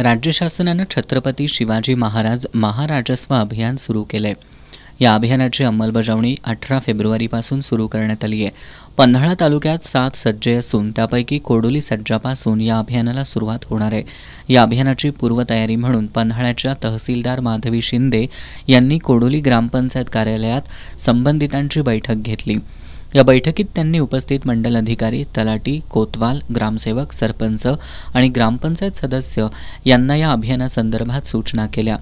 राज्य शासनानं छत्रपती शिवाजी महाराज महाराजस्व अभियान सुरू केलंय। या अभियानाची अंमलबजावणी 18 फेब्रुवारीपासून सुरू करण्यात आली आहे। पन्हाळा तालुक्यात 7 सज्जे असून त्यापैकी कोडोली सज्जापासून या अभियानाला सुरुवात होणार आहे। या अभियानाची पूर्वतयारी म्हणून पन्हाळ्याच्या तहसीलदार माधवी शिंदे यांनी कोडोली ग्रामपंचायत कार्यालयात संबंधितांची बैठक घेतली। या बैठकीत त्यांनी उपस्थित मंडल अधिकारी, तलाठी, कोतवाल, ग्रामसेवक, सरपंच आणि ग्रामपंचायत सदस्य यांना या अभियानासंदर्भात सूचना केल्या।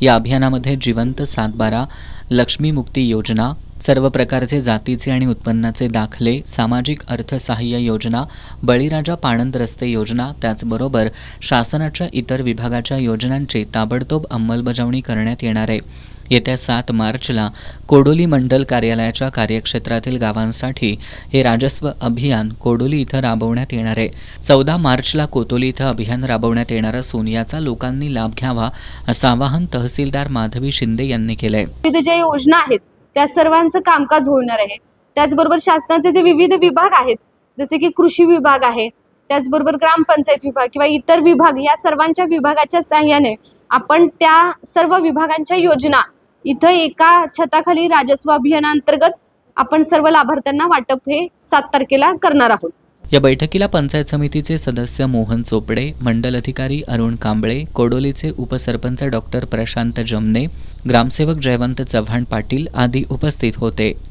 या अभियानामध्ये जिवंत सातबारा, लक्ष्मी मुक्ती योजना, सर्व प्रकारचे जातीचे आणि उत्पन्नाचे दाखले, सामाजिक अर्थसहाय्य योजना, बळीराजा पाणंद रस्ते योजना, त्याचबरोबर शासनाच्या इतर विभागाच्या योजनांची ताबडतोब अंमलबजावणी करण्यात येणार आहे। येत्या 7 मार्चला कोडोली मंडल कार्यालयाच्या कार्यक्षेत्रातील गावांसाठी हे राजस्व अभियान कोडोली इथं राबवण्यात येणार आहे। 14 मार्चला कोतोली इथं अभियान राबवण्यात येणार असून याचा लोकांनी लाभ घ्यावा असं आवाहन तहसीलदार माधवी शिंदे यांनी केलंय। विविध ज्या योजना आहेत त्या सर्वांचं कामकाज होणार आहे। त्याचबरोबर शासनाचे जे विविध विभाग आहेत, जसे की कृषी विभाग आहे, त्याचबरोबर ग्रामपंचायत विभाग किंवा इतर विभाग, या सर्वांच्या विभागाच्या सहाय्याने आपण त्या सर्व विभागांच्या योजना इथं एका छताखाली राजस्व अभियानांतर्गत आपण सर्व लाभार्थ्यांना वाटप हे 7 तारखेला करणार आहोत। या बैठकीला पंचायत समितीचे सदस्य मोहन चोपडे, मंडल अधिकारी अरुण कांबळे, कोडोलीचे उपसरपंच डॉक्टर प्रशांत जमने, ग्रामसेवक जयवंत चव्हाण पाटील आदी उपस्थित होते।